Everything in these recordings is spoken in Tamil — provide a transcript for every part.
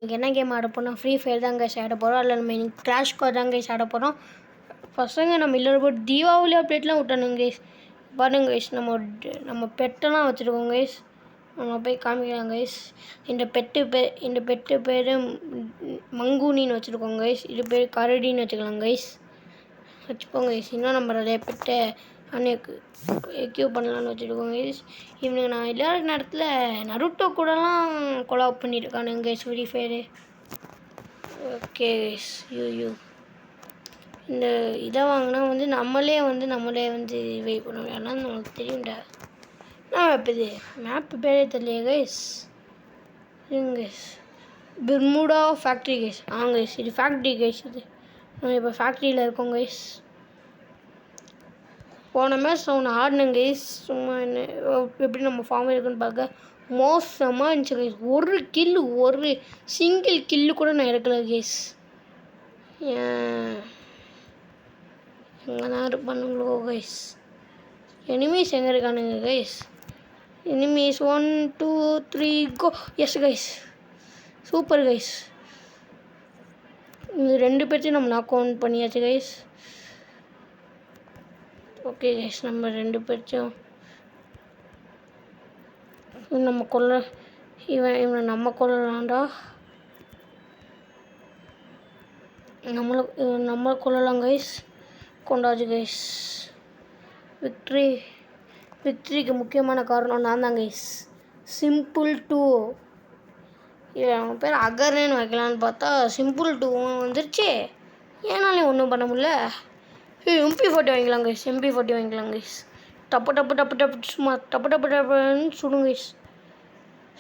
இங்கே என்ன கேம் ஆட போகிறோம்? ஃப்ரீ ஃபயர் தான் கைஸ் ஆட போகிறோம். அதில் நம்ம இன்னைக்கு கிராஷ் ஸ்குவாட் தான் கைஸ் ஆட போகிறோம். பசங்க நம்ம இல்லைனா போட்டு தீபாவளி அப்டேட்லாம் விட்டானுங்க கைஸ். பாருங்க கைஸ், நம்ம பெட்டெல்லாம் வச்சுருக்கோம் கைஸ். நம்ம போய் காமிக்கலாம் கைஸ். இந்த பெட்டு பேர் மங்கூனின்னு வச்சுருக்கோங்க கைஸ். இது பேர் கரடின்னு வச்சுக்கலாம் கைஸ். வச்சுக்கோங்க கைஸ். இன்னும் நம்ம நிறைய பெட்டை எக்யூப் பண்ணலான்னு வச்சுருக்கோங்க கைஸ். இவனுக்கு நான் இல்லாத நேரத்தில் நருட்டோ கூடலாம் கொலாப் பண்ணியிருக்கானுங்க guys free fire. Okay guys. இந்த இதை வாங்கினா நம்மளே வெயிட் பண்ண முடியாது. நமக்கு தெரியும்டா. நான் இது மேப்பு பேரே தெரியலையே கைஸ். இருங்க guys. Bermuda factory guys. Guys இது ஃபேக்ட்ரி கைஸ். இது நம்ம இப்போ ஃபேக்ட்ரியில் இருக்கோம் கைஸ். போன மேட்ச் ஒன்று ஆடினேன் கைஸ். சும்மா என்ன எப்படி நம்ம ஃபார்ம் இருக்குன்னு பார்க்க மோசமாக இருந்துச்சு கைஸ். ஒரு சிங்கிள் கில்லு கூட நான் எடுக்கல கைஸ். எங்கே தான் இருப்பானுங்களோ கைஸ். எனிமீஸ் எங்கே இருக்கானுங்க guys? Enemies 1 2 3 go. Yes guys, super guys. இந்த 2 பேர்த்தையும் நம்ம நாக் அவுட் பண்ணியாச்சு கைஸ். ஓகே கைஸ், நம்ம 2 பேர்த்தையும் நம்ம இவனை நம்ம கொல்லலாம்டா. நம்மளை கொல்லலாம் கைஸ். கொண்டாச்சு கைஸ். விக்ட்ரிக்கு முக்கியமான காரணம் நான் தான் கைஸ். சிம்பிள் 2 அவன் பேர் அகர்னு வைக்கலான்னு பார்த்தா சிம்பிள் 2 வந்துருச்சு. ஏன்னாலே ஒன்றும் பண்ண முடியல. MP40 வாங்கிக்கலாம் கைஸ். MP40 வாங்கிக்கலாம் கைஸ். டப்பு சும்மா டப்புன்னு சுடுங்க கைஸ்.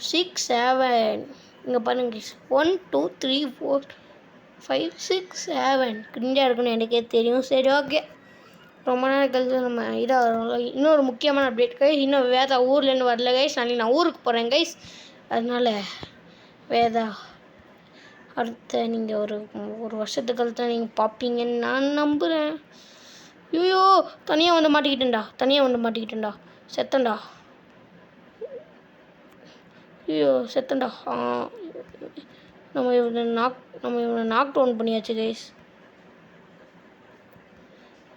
6 7 இங்கே பாருங்க கைஸ். 1 2 3 4 5 6 7 கிரிஞ்சாக இருக்குன்னு எனக்கே தெரியும். சரி ஓகே, ரொம்ப நேரம் கழிச்சு நம்ம இதாக இன்னொரு முக்கியமான அப்டேட் கைஸ். இன்னும் வேதா ஊர்லேருந்து வரல கைஸ். நாளைக்கு நான் ஊருக்கு போகிறேன் கைஸ். அதனால் வேதா அடுத்த நீங்கள் ஒரு வருஷத்துக்கு கழித்து நீங்கள் பார்ப்பீங்கன்னு நான் நம்புகிறேன். ஐயோ, தனியாக வந்து மாட்டிக்கிட்டேன்டா. செத்தண்டா. ஐயோ செத்தண்டா. நம்ம இவனை நாக் டவுன் பண்ணியாச்சு கைஸ்.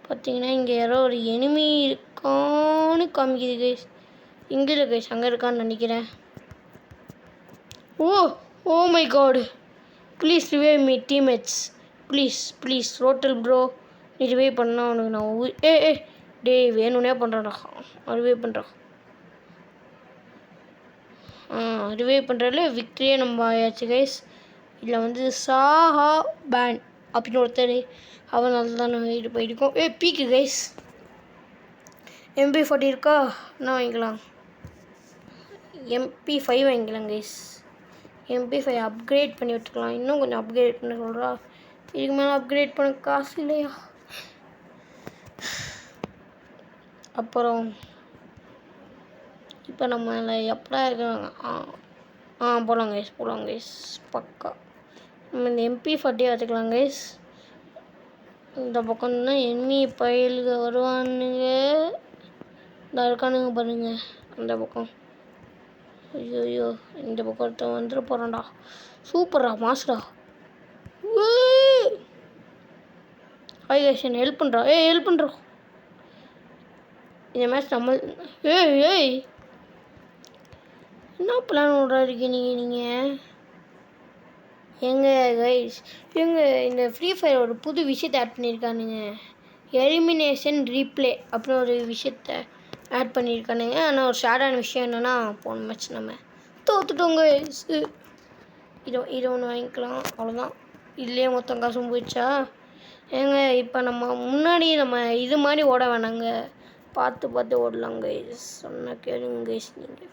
பார்த்தீங்கன்னா இங்கே யாரோ ஒரு எனிமி இருக்கான்னு காமிக்குது கைஸ். இங்கே இல்லை கைஸ், அங்கே இருக்கான்னு நினைக்கிறேன். Oh my God, please revive me teammates. Please ரோட்டல் ப்ரோ, நீ ரிவைவ் பண்ணால் அவனுக்கு நான் டேய் வேணும்னே பண்ணுறான்டா. ரிவைவ் பண்ணுறான். ரிவைவ் பண்ணுறதுல விக்ட்ரியே நம்ம ஆயாச்சு கைஸ். இதில் சாஹா பேன் அப்படின்னு ஒருத்தர் அவனால் தான் நம்ம இது போயிருக்கோம். பீக்கு கைஸ். MP40 இருக்கா? என்ன வாங்கிக்கலாம்? MP5 வாங்கிக்கலாம் கைஸ். MP5 அப்கிரேட் பண்ணி விட்டுக்கலாம். இன்னும் கொஞ்சம் அப்கிரேட் பண்ண சொல்கிறா. இதுக்கு மேலே அப்கிரேட் பண்ண காசு இல்லையா? அப்புறம் இப்போ நம்ம எப்படா இருக்காங்க? போகலாம் கைஸ். பக்கா நம்ம இந்த MP40 வச்சுக்கலாம் கைஸ். இந்த பக்கம் தான் எனிமி பயிலுக்கு வருவானுங்க. இந்த இருக்கானுங்க பாருங்க அந்த பக்கம். ஐயோ இந்த பக்கம் ஒருத்தன் வந்துட்டு போகிறான்டா. சூப்பர்ரா, மாஸ்டா. ஹாய் கைஸ், என்ன ஹெல்ப் பண்ணுறோம். இந்த மேட்ச் நம்ம என்ன பிளான் விட்றாருக்கீங்க நீங்கள்? கைஸ் இந்த ஃப்ரீ ஃபயர் ஒரு புது விஷயத்தை ஆட் பண்ணியிருக்கானுங்க. எலிமினேஷன் ரீப்ளே அப்படின்னு ஒரு விஷயத்தை ஆட் பண்ணியிருக்கானுங்க. ஆனால் ஒரு ஷேடான விஷயம் என்னென்னா, போன மேட்ச் நம்ம தோத்துட்டோங்க. இதை ஒன்று வாங்கிக்கலாம், அவ்வளோதான். இதுலேயே மொத்தம் காசும் போயிடுச்சா? இப்போ முன்னாடி நம்ம இது மாதிரி ஓட வேணாங்க. பார்த்து ஓடலாங்க கைஸ். சொன்ன கேளுங்க கைஸ். நீங்கள்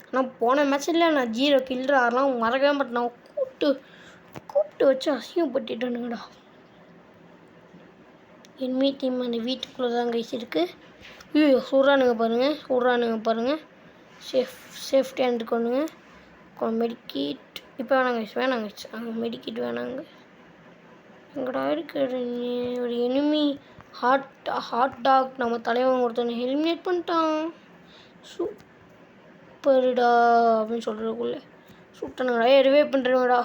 ஆனால் போன மேட்ச்சில் நான் 0 கில்றாரெலாம் மறக்கவே மாட்டேன். நான் கூப்பிட்டு வச்சு அசிங்கப்பட்டுட்டானுங்கடா. என்மி டீம் அந்த வீட்டுக்குள்ளே தான் கைஸ் இருக்குது. சொல்கிறானுங்க பாருங்கள். சேஃப்டியாக இருந்துக்கோணுங்க. மெடிக்கிட் இப்போ வேணாங்க. மெடிக்கிட் வேணாங்க. எங்கடா இருக்கிற ஒரு எனிமி ஹாட் டாக் நம்ம தலைவன் ஒருத்தனை ஹெலிமினேட் பண்ணிட்டான். சூப்பர்டா அப்படின்னு சொல்கிறதுக்குள்ளே சுட்டனுங்கடா ரிவைவ் பண்ணுறேங்கடா.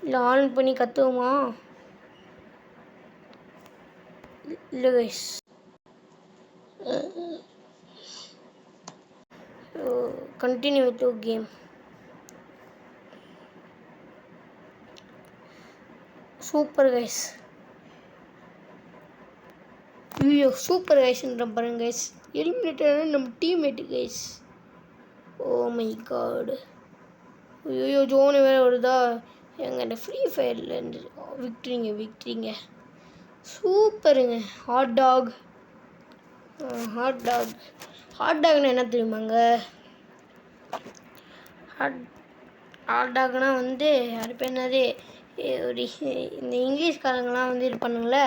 இல்லை ஆன் பண்ணி கற்றுவோமா? இல்லை guys. Continue with your game. Super guys. ஐயோ சூப்பர் கைஸ்ன்ற பாருங்க கைஸ். எலிமினேட்டர் நம்ம teammate guys. Oh my God. ஐயோ ஜோனு வேறு வருதா? எங்கிட்ட ஃப்ரீ ஃபயர்லேருந்து விக்ட்ரிங்க சூப்பருங்க. ஹாட் டாக்னு என்ன தெரியுமாங்க? ஹாட் டாக்னா வந்து அது பேர் என்னது, ஒரு இந்த இங்கிலீஷ்காரங்களாம் வந்து இது பண்ணுங்களே,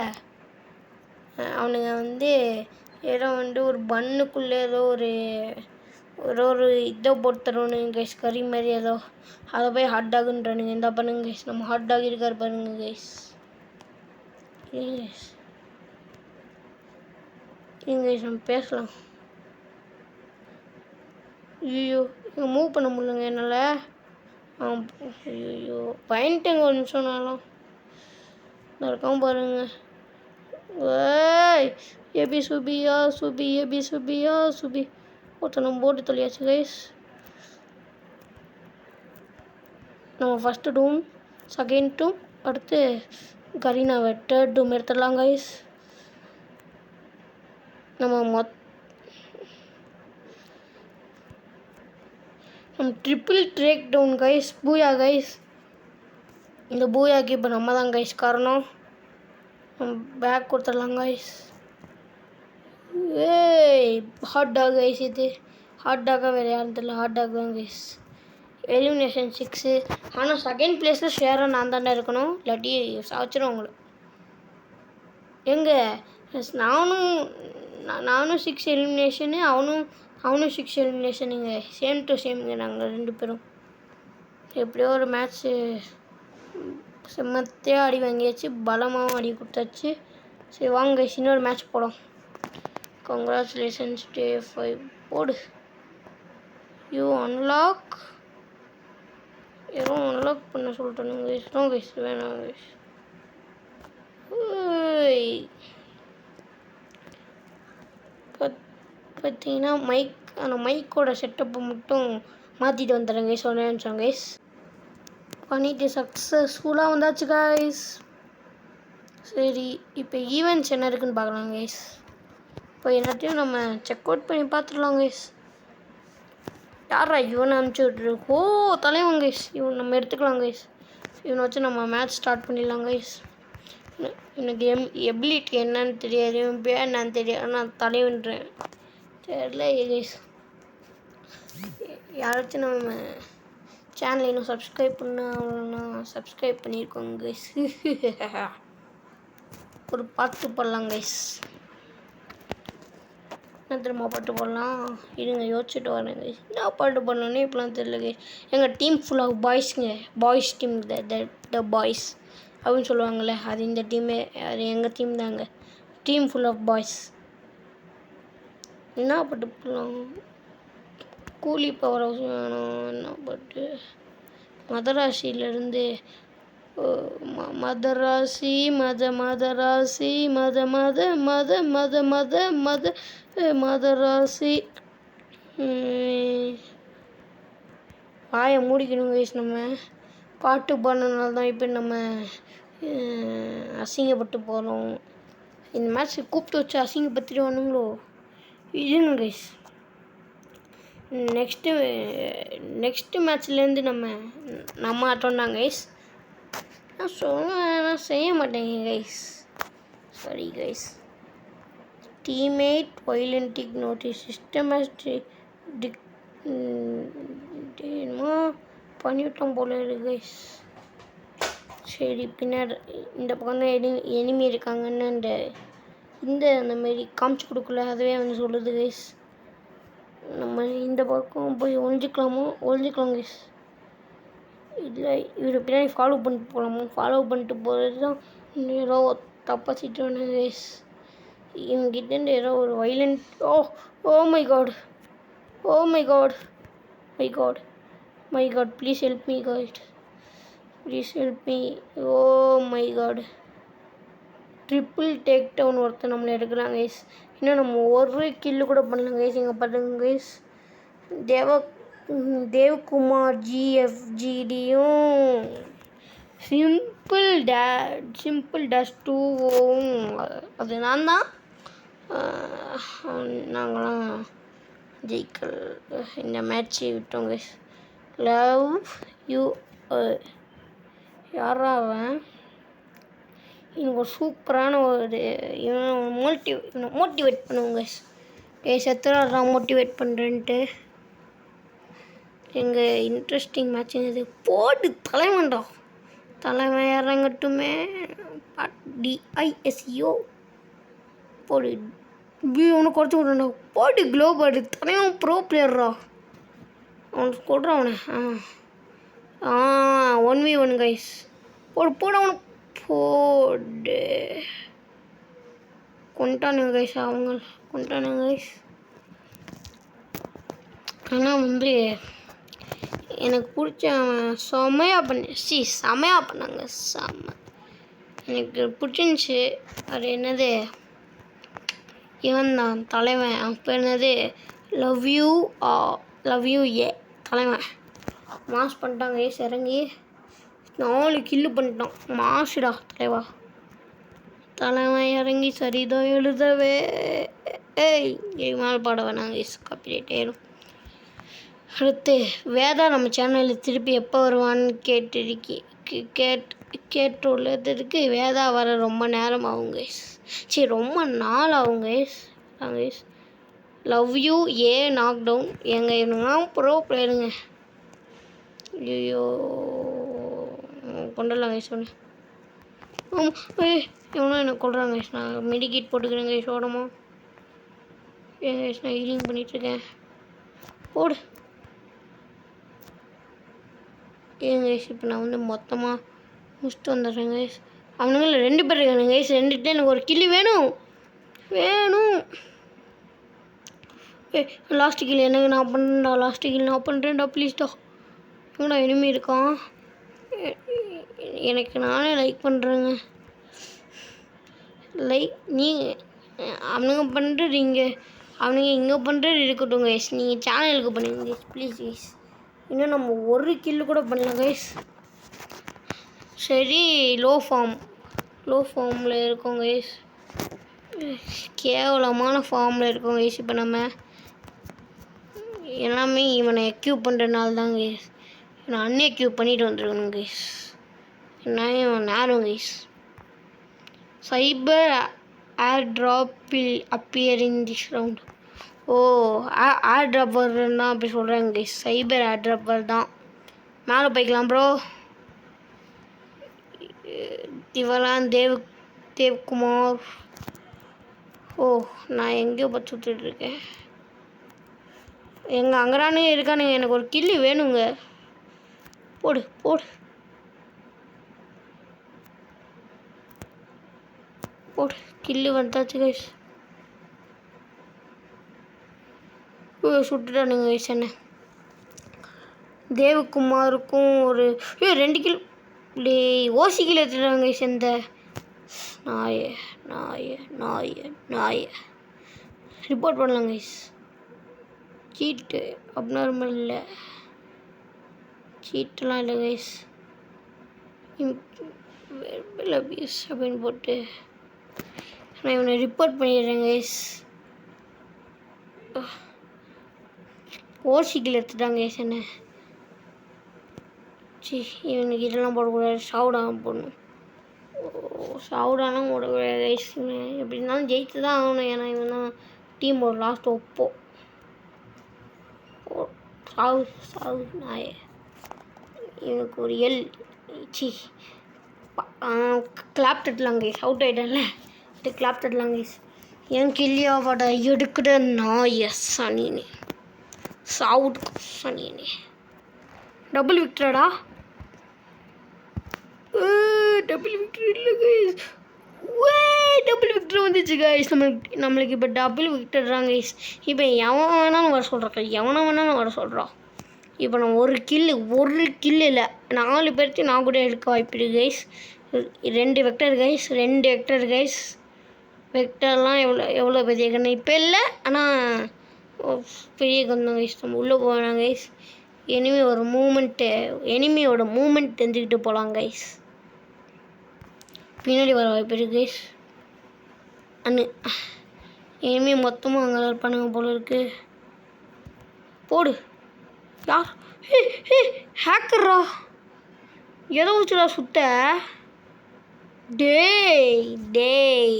அவனுங்க வந்து ஏதோ வந்து ஒரு பண்ணுக்குள்ளே ஏதோ ஒரு இதை போட்டு தருவானுங்க கைஸ், கறி மாதிரி ஏதோ, அதை போய் ஹாட் டாகுன்றானுங்க. இந்த பண்ணுங்க கைஸ், நம்ம ஹாட் டாக் இருக்கார் பாருங்க கைஸ். கைஸ் நம்ம பேசலாம். ஐயோ இங்கே மூவ் பண்ண முடியலங்க என்னால். ஐயோ பயன்ட்டுங்க ஒரு நிமிஷம்னாலும் இருக்காம பாருங்க. ஏய் எபி சுபியா சுபி ஒருத்தனை போட்டு தொலையாச்சு கைஸ். நம்ம ஃபஸ்ட்டு டூம், செகண்ட் டூம், அடுத்து கரீனாவை தேர்ட் டூம் எடுத்துடலாம் கைஸ். நம்ம ட்ரிபிள் ட்ரேக் டவுன் கைஸ். பூயா கைஸ். இந்த பூயாக்கு இப்போ நம்ம தான் கைஸ் காரணம். நம்ம பேக் கொடுத்துடலாம் கைஸ். ஏய் ஹாட் டாக் கைஸ். இது ஹாட் டாக்காக வேறு யாரும் தெரியல, ஹாட் டாக் தான் கைஸ். எலிமினேஷன் 6. ஆனால் செகண்ட் பிளேஸில் ஷேராக நான் தாண்டா இருக்கணும், இல்லாட்டி சாச்சிடும் உங்களுக்கு. எங்கே நானும் 6 எலிமினேஷனு, அவனும் 6 எலிமினேஷனுங்க. சேம் டு சேம்ங்க நாங்கள் 2 பேரும். எப்படியோ ஒரு மேட்ச்சு செம்மத்தையாக அடி வாங்கியாச்சு, பலமாகவும் அடி கொடுத்தாச்சு. சரி வாங்க இன்னொரு மேட்ச் போடும். கங்க்ராச்சுலேஷன்ஸ் டே 5 போடு. யூ அன்லாக் யாரும் அன்லாக் பண்ண சொல்லிட்டானுங்க கைஸ். கைஸ் வேணாம் கைஸ். பார்த்தீங்கன்னா அந்த மைக்கோட செட்டப்பை மட்டும் மாற்றிட்டு வந்துடுறேன் கைஸ். சொன்னேன் கைஸ், பண்ணிட்டு சக்ஸஸ்ஃபுல்லாக வந்தாச்சு கைஸ். சரி இப்போ ஈவெண்ட்ஸ் என்ன இருக்குன்னு பார்க்கலாம் கைஸ். இப்போ எல்லாத்தையும் நம்ம செக் அவுட் பண்ணி பார்த்துடலாம் கைஸ். யாரா இவனை அனுப்பிச்சி விட்ரு? ஓ தலைவன் கைஸ், இவன் நம்ம எடுத்துக்கலாம் கைஸ். இவனை வச்சு நம்ம மேட்ச் ஸ்டார்ட் பண்ணிடலாம் கைஸ். எனக்கு எபிலிட்டி என்னன்னு தெரியாது, இவன் பேர் என்னன்னு தெரியாது, ஆனால் தலைவன்றேன் தெரியல கைஸ். யாராச்சும் நம்ம சேனலை இன்னும் சப்ஸ்கிரைப் பண்ணா சப்ஸ்கிரைப் பண்ணியிருக்கோங்க கைஸ். ஒரு பாட்டு போடலாம் கைஸ். என்ன திரும்ப பாட்டு போடலாம், இருங்க யோசிச்சுட்டு வரேன் கைஸ். என்ன பாட்டு போடணுன்னே இப்போலாம் தெரியல கைஸ். எங்கள் டீம் ஃபுல்லாக பாய்ஸுங்க, பாய்ஸ் டீம், த பாய்ஸ் அப்படின்னு சொல்லுவாங்கள்ல, அது இந்த டீமே, அது எங்கள் டீம் தாங்க. Team full of boys. என்ன பாட்டு போடலாம்? கூலி பவர் ஹவுஸ் வேணும். என்ன பாட்டு? மதராசியிலேருந்து மதராசி மதராசி மதராசி. வாயை மூடிக்கணும் கைஸ். நம்ம பாட்டு பாடினால தான் இப்போ நம்ம அசிங்கப்பட்டு போகிறோம். இந்த மேட்ச் கூப்பிட்டு வச்சு அசிங்கப்படுத்திடுவானுங்களோ. இதுங்க கைஸ், நெக்ஸ்ட்டு மேட்ச்லேருந்து நம்ம ஆட்டோம்தான் கைஸ். நான் செய்ய மாட்டேங்க கைஸ், சாரி கைஸ். டீம்மேட் வைலண்டிக் நோட்டீஸ் சிஸ்டமேட்டிக் என்னமோ பண்ணிவிட்டோம் போல இருக்கு கைஸ். சரி பின்னாடி இந்த பக்கம் தான் எனிமி இருக்காங்கன்னு அந்த மாரி காமிச்சு கொடுக்கல, அதுவே வந்து சொல்லுது கைஸ். நம்ம இந்த பக்கம் போய் ஒழிஞ்சிக்கலாம் கைஸ். இல்லை இவரை பின்னாடி ஃபாலோ பண்ணிட்டு போகலாமோ? ஃபாலோ பண்ணிட்டு போகிறது தான் ஏதோ தப்பாக சிட்டுவானு கைஸ். இவங்கிட்டேருந்து ஏதோ ஒரு violent. Oh my God my God please help me guys, please help me. Oh my God, triple take down ஒருத்தர் நம்மளை எடுக்கிறாங்க கைஸ். இன்னும் நம்ம ஒரு கில்லு கூட பண்ணல கைஸ். இங்கே பாருங்க கைஸ், தேவ்குமார் ஜிஎஃப்ஜிடியும் சிம்பிள் டேஷ் 2வும் அது நான் தான். நாங்களாம் ஜெயிக்கல் இந்த மேட்சை விட்டோம் கைஸ். Love you. யாரா அவன்? எனக்கு ஒரு சூப்பரான ஒரு இவனை மோட்டிவேட் பண்ணுவோம் கைஸ். எத்தனை மோட்டிவேட் பண்ணுறேன்ட்டு எங்கள் இன்ட்ரெஸ்டிங் மேட்சிங் இது. போடு தலைவன் இறங்கட்டுமே. டிஐஎஸ்ஓ போடு. ஒன்று குறைச்சி விட்றா. போடு க்ளோபாடு தலைவன் ப்ரோ பிளேயர்ரா. அவனுக்கு கொடுறான் அவனை. 1v1 guys. போடு அவனை போடு. கொண்டானுங்க கைஸ், அவங்க கொண்டானுங்க கைஸ். ஆனால் எனக்கு பிடிச்ச செமையாக பண்ணாங்க. எனக்கு பிடிச்சிருந்துச்சி. அது என்னது, இவன் தான் தலைவன். அப்போ என்னது, லவ் யூ ஏ தலைவன் மாஸ் பண்ணிட்டாங்க கைஸ். இறங்கி 4 கில்லு பண்ணிட்டான். மாசுடா தலைவன் இறங்கி சரிதான் எழுதவே. மேலே பாட வேணாங்க கைஸ், காப்பிரைட் ஆயிடும். அடுத்து வேதா நம்ம சேனலில் திருப்பி எப்போ வருவான்னு கேட்டுள்ளதற்கு வேதா வர ரொம்ப நேரம் ஆகும் கைஸ். சரி, ரொம்ப நாள் ஆகும் guys. Love you a knock down. இவனுங்களாம் ப்ரோ பிளேயருங்க. ஐயோ கொண்டலாம் கைஸ் ஒன்று. இவனும் எனக்கு கொள்றாங்க கைஸ். நான் மெடிக்கேட் போட்டுக்கிறேன் கைஸ். ஓடமா கைஸ், நான் ஹீலிங் பண்ணிகிட்ருக்கேன். போடு கைஸ். இப்போ நான் மொத்தமாக முடிச்சுட்டு வந்துடுறேன் கைஸ். அவனுங்கள 2 பேர் இருக்கானுங்க கைஸ். 2 எனக்கு ஒரு கில்லி வேணும். லாஸ்ட் கில் எனக்கு நான் பண்ணுறேன்டா ப்ளீஸ்டா. இவனா இனிமே இருக்கான். எனக்கு நானே லைக் பண்ணுறேங்க. நீங்கள் அவனுங்க பண்ணுறீங்க, அவனுங்க இங்கே பண்ணுறது இருக்கட்டும் கைஸ். நீங்கள் சேனலுக்கு பண்ணுங்க கைஸ் ப்ளீஸ் கைஸ். இன்னும் நம்ம ஒரு கில்லு கூட பண்ணல கைஸ். சரி, லோ ஃபார்மில் இருக்கோம் கைஸ். கேவலமான ஃபார்மில் இருக்கோம் கைஸ். இப்போ நம்ம எல்லாமே இவனை எக்யூப் பண்ணுறதுனால தான் கைஸ். இவனை அன்எக்யூப் பண்ணிட்டு வந்துருக்கணும் கைஸ். நான் நேரம் கைஸ். சைபர் ஏர் ட்ராப்பில் appear in this round. Air dropper தான் அப்படி சொல்கிறாங்க கைஸ். சைபர் ஏர் ட்ராப்பர் தான். மேலே போய்க்கலாம் ப்ரோ. இவெல்லாம் தேவ்குமார். நான் எங்கேயோ பார்த்து சுற்றிட்டுருக்கேன். அங்கடானுங்க இருக்கானுங்க. எனக்கு ஒரு கில்லி வேணுங்க. போடு கில்லு வந்தாச்சு கைஸ். சுட்டுட்டானுங்க கைஸ் என்ன. தேவகுமாருக்கும் ஒரு 2 கில் ஓசி கில் எடுத்துட்டாங்க கைஸ். இந்த நாய ரிப்போர்ட் பண்ணலாம் கைஸ். சீட்டு அப்நார்மல் இல்லை, சீட்டெலாம் இல்லை கைஸ். அபியூஸ் அப்படின்னு போட்டு நான் இவனை ரிப்போர்ட் பண்ணிடுறேன் கைஸ். ஓசிக்கில் எடுத்துட்டாங்க கைஸ் என்ன. இவனுக்கு இதெல்லாம் போடக்கூடாது. சவுடான போடணும். சவுடானா போடக்கூடாது கைஸ். எப்படி இருந்தாலும் ஜெயித்து தான் ஆகணும். ஏன்னா இவன் தான் டீம் ஒரு லாஸ்ட் ஒப்போ. சாவு நாய. இவனுக்கு ஒரு கிளாப் தட்டலாம் கைஸ். அவுட் ஆகிட்டேன்ல, இது கிளாப் தட்டலாம் கைஸ். என் கில்லியா வாடா எடுக்கிற நாய சனினே. சாவுட் சனினே. டபுள் விக்டரடா. டபுள் விக்டர் இல்லை கைஸ். டபுள் விக்டர் வந்துச்சு கைஸ். நம்மளுக்கு இப்போ டபுள் விக்டர் தான் கைஸ். இப்போ எவன் வேணாலும் வர சொல்கிறான். இப்போ நான் ஒரு கில் இல்லை 4 பேர்த்து நான் கூட எடுக்க வாய்ப்பு இருக்குது கைஸ். 2 vector guys. வெக்டர்லாம் எவ்வளோ பெரிய கண்ணு இப்போ இல்லை, ஆனால் பெரிய கண்ணு கைஸ். நம்ம உள்ளே போகலாம் கைஸ். எனிமியோட மூமெண்ட் தெரிஞ்சுக்கிட்டு போகலாம் கைஸ். பின்னாடி வர வாய்ப்பு இருக்குது கைஸ். எனிமி மொத்தமாக அங்கே இருப்பானுங்க போல இருக்கு. போடு. யார்? ஹேக்கரா? எதை வச்சுடா சுத்த? டேய்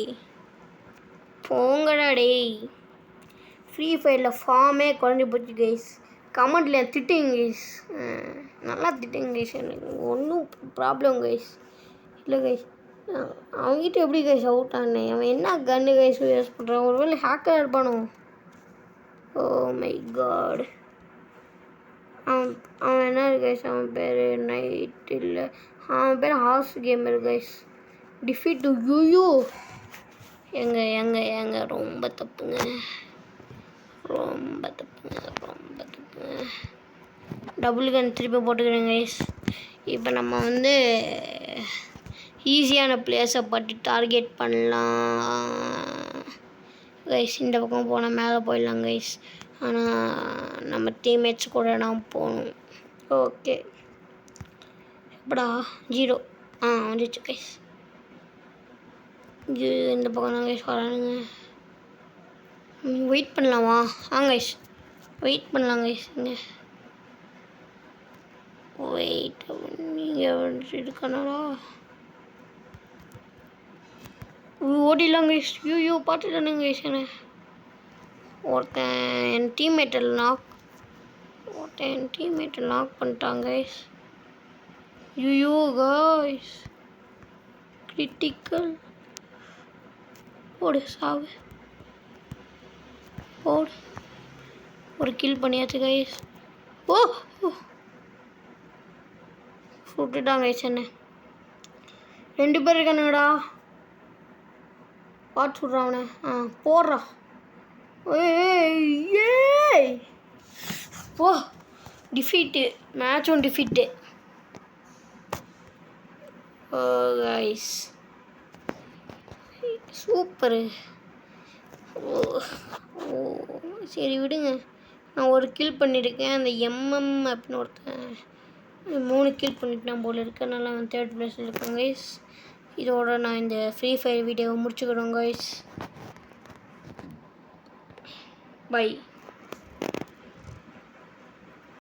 போங்கடா டேய். ஃப்ரீ ஃபயரில் ஃபார்மே குறைஞ்சி போச்சு கைஸ். கமெண்ட்டில் திட்டுங்க கைஸ், நல்லா திட்டுங்க கைஸ். எனக்கு ஒன்றும் ப்ராப்ளம் கைஸ் இல்லை கைஸ். அவங்ககிட்ட எப்படி கைஸ் அவுட் ஆனேன்? அவன் என்ன கன்னு கைஸ் யூஸ் பண்ணுறான்? ஒருவேளை ஹேக்கர் இருப்பானோ? Oh my god. அவன் என்ன கைஸ், அவன் பேர் நைட் இல்லை, அவன் பேர் horse gamer guys. Defeat you எங்க ரொம்ப தப்புங்க. டபுள் கன் திருப்பி போட்டுக்கிறேன் கைஸ். இப்போ நம்ம வந்து ஈஸியான பிளேஸை பற்றி டார்கெட் பண்ணலாம் கைஸ். இந்த பக்கம் போனால் மேலே போயிடலாம் கைஸ். ஆனால் நம்ம டீம்மேட்ஸ் கூட நான் போகணும். ஓகே எப்படா 0 வந்துச்சு கைஸ். இந்த பக்கம் தான் கைஸ் வரானுங்க. வெயிட் பண்ணலாமா? கைஸ் வெயிட் பண்ணலாம் கைஸ். வெயிட் நீங்கள் இருக்கானடா. ஓடிடலாம் கைஸ். யூ பார்த்துட்டானுங்க கைஸ். ஒருத்தன் என் டீம்மேட்டை லாக் பண்ணிட்டாங்க கைஸ். You guys critical. ஓடு சாவு. ஓடு. ஒரு கில் பண்ணியாச்சு கைஸ். ஓ சுட்டுட்டாங்க கைஸ். 2 பேர் இருக்கானுங்கடா. பார்த்து சுட்றான் அவனை. போடுறா. ஏய் ஓ டிஃபீட்டு. மேட்சும் டிஃபீட்டு. Oh guys super. சரி விடுங்க. நான் ஒரு கில் பண்ணியிருக்கேன். அந்த அப்படின்னு ஒருத்தன் 3 கில் பண்ணிட்டேன் போல இருக்கு. அதனால் நான் 3rd பிளேஸில் இருக்கேன் கைஸ். இதோட நான் இந்த ஃப்ரீ ஃபயர் வீடியோவை முடிச்சுக்கிறோம் கைஸ். பை.